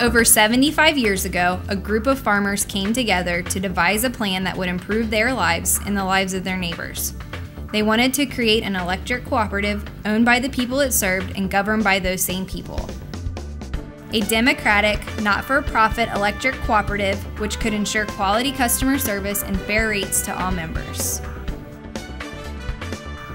Over 75 years ago, a group of farmers came together to devise a plan that would improve their lives and the lives of their neighbors. They wanted to create an electric cooperative owned by the people it served and governed by those same people. A democratic, not-for-profit electric cooperative which could ensure quality customer service and fair rates to all members.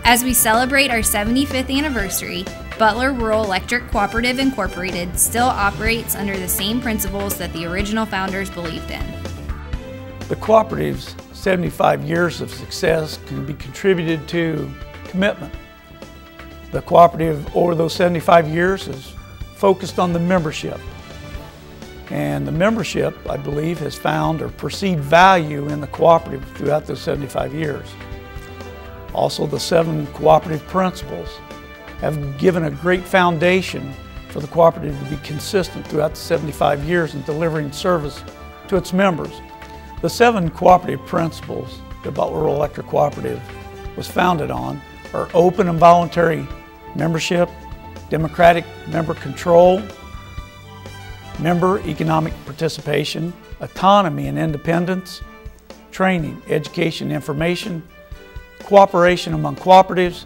As we celebrate our 75th anniversary, Butler Rural Electric Cooperative Incorporated still operates under the same principles that the original founders believed in. The cooperative's 75 years of success can be contributed to commitment. The cooperative over those 75 years has focused on the membership. And the membership, I believe, has found or perceived value in the cooperative throughout those 75 years. Also, the 7 cooperative principles have given a great foundation for the cooperative to be consistent throughout the 75 years in delivering service to its members. The 7 cooperative principles that Butler Rural Electric Cooperative was founded on are open and voluntary membership, democratic member control, member economic participation, autonomy and independence, training, education, information, cooperation among cooperatives,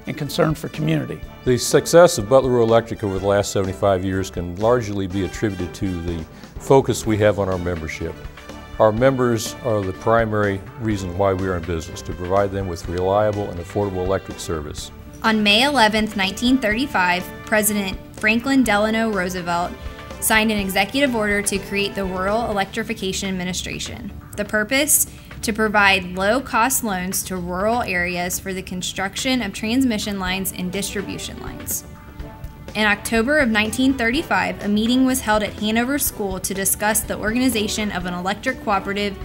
and concern for community. The success of Butler Rural Electric over the last 75 years can largely be attributed to the focus we have on our membership. Our members are the primary reason why we are in business, to provide them with reliable and affordable electric service. On May 11, 1935, President Franklin Delano Roosevelt signed an executive order to create the Rural Electrification Administration. The purpose? To provide low-cost loans to rural areas for the construction of transmission lines and distribution lines. In October of 1935, a meeting was held at Hanover School to discuss the organization of an electric cooperative,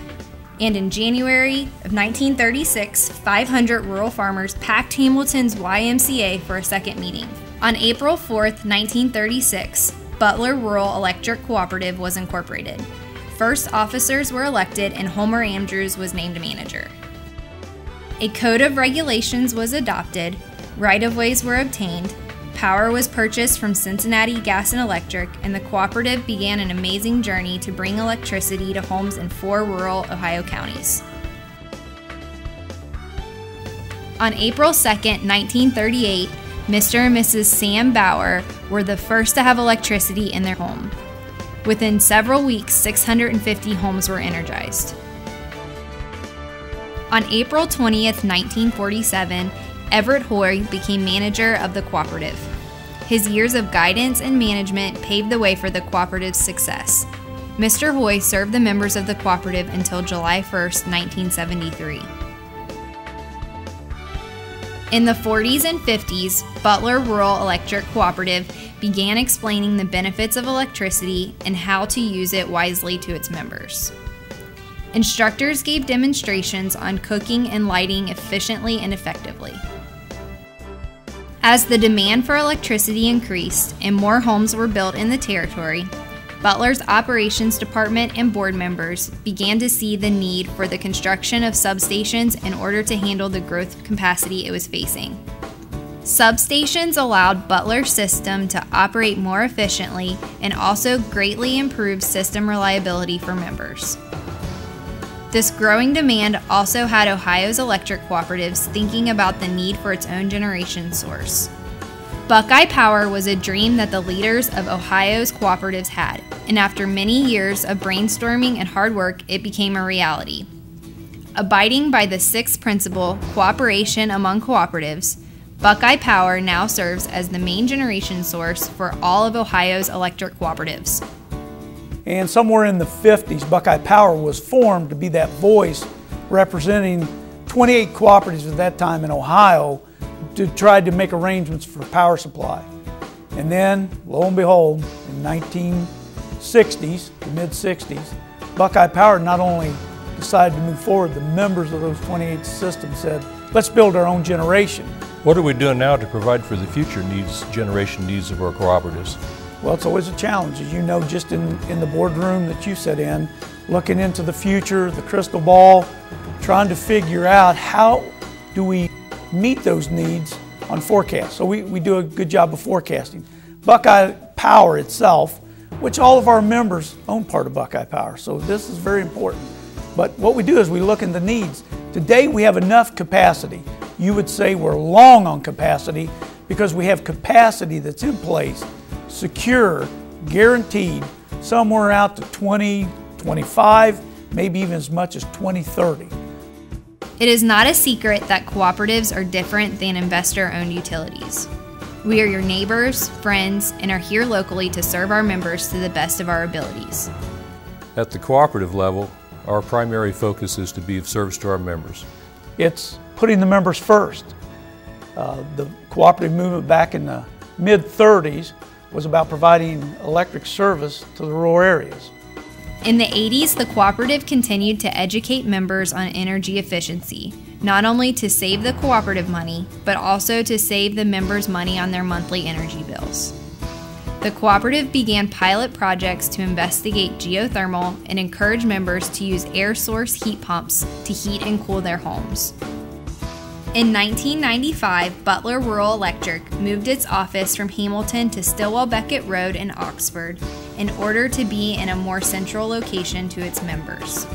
and in January of 1936, 500 rural farmers packed Hamilton's YMCA for a second meeting. On April 4th, 1936, Butler Rural Electric Cooperative was incorporated. First officers were elected and Homer Andrews was named manager. A code of regulations was adopted, right-of-ways were obtained, power was purchased from Cincinnati Gas and Electric, and the cooperative began an amazing journey to bring electricity to homes in 4 rural Ohio counties. On April 2nd, 1938, Mr. and Mrs. Sam Bauer were the first to have electricity in their home. Within several weeks, 650 homes were energized. On April 20th, 1947, Everett Hoy became manager of the cooperative. His years of guidance and management paved the way for the cooperative's success. Mr. Hoy served the members of the cooperative until July 1st, 1973. In the 40s and 50s, Butler Rural Electric Cooperative began explaining the benefits of electricity and how to use it wisely to its members. Instructors gave demonstrations on cooking and lighting efficiently and effectively. As the demand for electricity increased and more homes were built in the territory, Butler's operations department and board members began to see the need for the construction of substations in order to handle the growth capacity it was facing. Substations allowed Butler's system to operate more efficiently and also greatly improved system reliability for members. This growing demand also had Ohio's electric cooperatives thinking about the need for its own generation source. Buckeye Power was a dream that the leaders of Ohio's cooperatives had, and after many years of brainstorming and hard work, it became a reality. Abiding by the 6th principle, cooperation among cooperatives, Buckeye Power now serves as the main generation source for all of Ohio's electric cooperatives. And somewhere in the 50s, Buckeye Power was formed to be that voice representing 28 cooperatives at that time in Ohio to try to make arrangements for power supply. And then, lo and behold, in 1960s, the mid-60s, Buckeye Power not only decided to move forward, the members of those 28 systems said, let's build our own generation. What are we doing now to provide for the future generation needs of our cooperatives? Well, it's always a challenge, as you know, just in the boardroom that you sit in, looking into the future, the crystal ball, trying to figure out how do we meet those needs on forecast. So we do a good job of forecasting. Buckeye Power itself which all of our members own part of Buckeye Power, so this is very important. But what we do is we look into needs. Today we have enough capacity. You would say we're long on capacity because we have capacity that's in place, secure, guaranteed, somewhere out to 2025, maybe even as much as 2030. It is not a secret that cooperatives are different than investor-owned utilities. We are your neighbors, friends, and are here locally to serve our members to the best of our abilities. At the cooperative level, our primary focus is to be of service to our members. It's putting the members first. The cooperative movement back in the mid-30s was about providing electric service to the rural areas. In the 80s, the cooperative continued to educate members on energy efficiency, not only to save the cooperative money, but also to save the members money on their monthly energy bills. The cooperative began pilot projects to investigate geothermal and encourage members to use air source heat pumps to heat and cool their homes. In 1995, Butler Rural Electric moved its office from Hamilton to Stillwell Beckett Road in Oxford in order to be in a more central location to its members.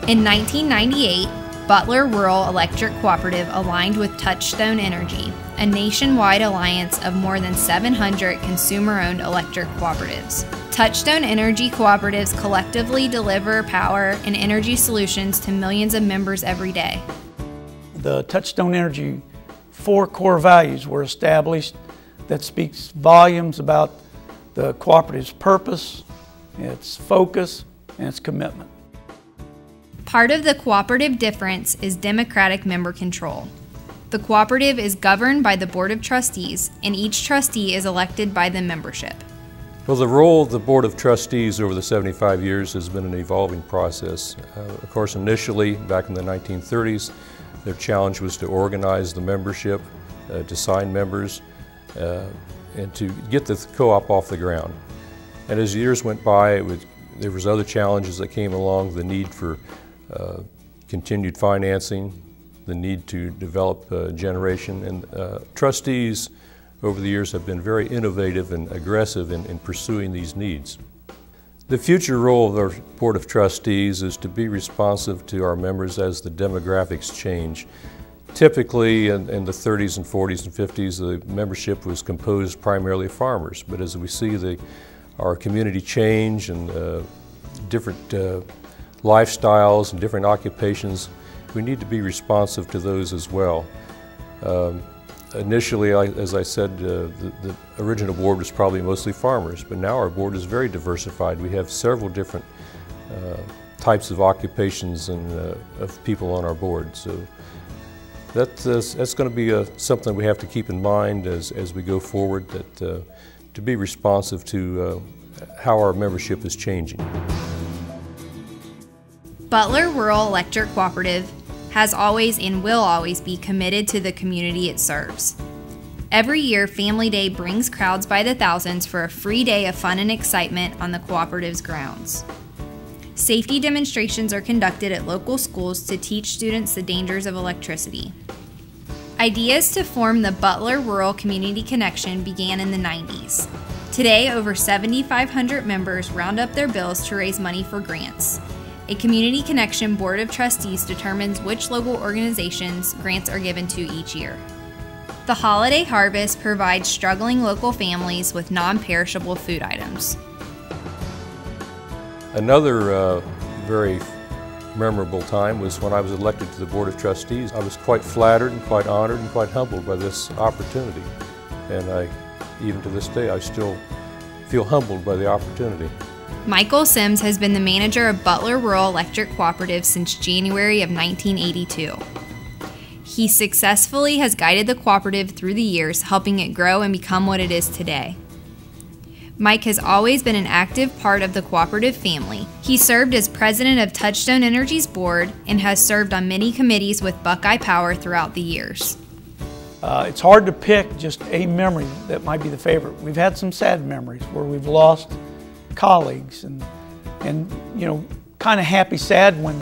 In 1998, Butler Rural Electric Cooperative aligned with Touchstone Energy, a nationwide alliance of more than 700 consumer-owned electric cooperatives. Touchstone Energy cooperatives collectively deliver power and energy solutions to millions of members every day. The Touchstone Energy 4 core values were established that speaks volumes about the cooperative's purpose, its focus, and its commitment. Part of the cooperative difference is democratic member control. The cooperative is governed by the Board of Trustees, and each trustee is elected by the membership. Well, the role of the Board of Trustees over the 75 years has been an evolving process. Of course, initially, back in the 1930s, their challenge was to organize the membership, to sign members, and to get the co-op off the ground. And as years went by, there was other challenges that came along, the need for continued financing, the need to develop generation, and trustees over the years have been very innovative and aggressive in pursuing these needs. The future role of our Board of Trustees is to be responsive to our members as the demographics change. Typically in the 30s and 40s and 50s, the membership was composed primarily of farmers, but as we see our community change and different lifestyles and different occupations, we need to be responsive to those as well. Initially, as I said, the original board was probably mostly farmers, but now our board is very diversified. We have several different types of occupations and of people on our board. So that's going to be something we have to keep in mind as we go forward, that to be responsive to how our membership is changing. Butler Rural Electric Cooperative has always and will always be committed to the community it serves. Every year, Family Day brings crowds by the thousands for a free day of fun and excitement on the cooperative's grounds. Safety demonstrations are conducted at local schools to teach students the dangers of electricity. Ideas to form the Butler Rural Community Connection began in the 90s. Today, over 7,500 members round up their bills to raise money for grants. A Community Connection Board of Trustees determines which local organizations grants are given to each year. The holiday harvest provides struggling local families with non-perishable food items. Another very memorable time was when I was elected to the Board of Trustees. I was quite flattered and quite honored and quite humbled by this opportunity. And even to this day, I still feel humbled by the opportunity. Michael Sims has been the manager of Butler Rural Electric Cooperative since January of 1982. He successfully has guided the cooperative through the years, helping it grow and become what it is today. Mike has always been an active part of the cooperative family. He served as president of Touchstone Energy's board and has served on many committees with Buckeye Power throughout the years. It's hard to pick just a memory that might be the favorite. We've had some sad memories where we've lost colleagues and you know, kind of happy sad when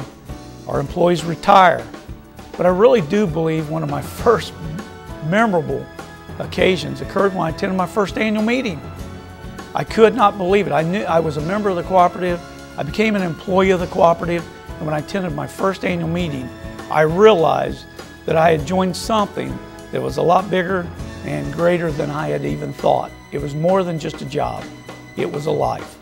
our employees retire. But I really do believe one of my first memorable occasions occurred when I attended my first annual meeting. I could not believe it. I knew I was a member of the cooperative. I became an employee of the cooperative, and when I attended my first annual meeting, I realized that I had joined something that was a lot bigger and greater than I had even thought. It was more than just a job. It was a life.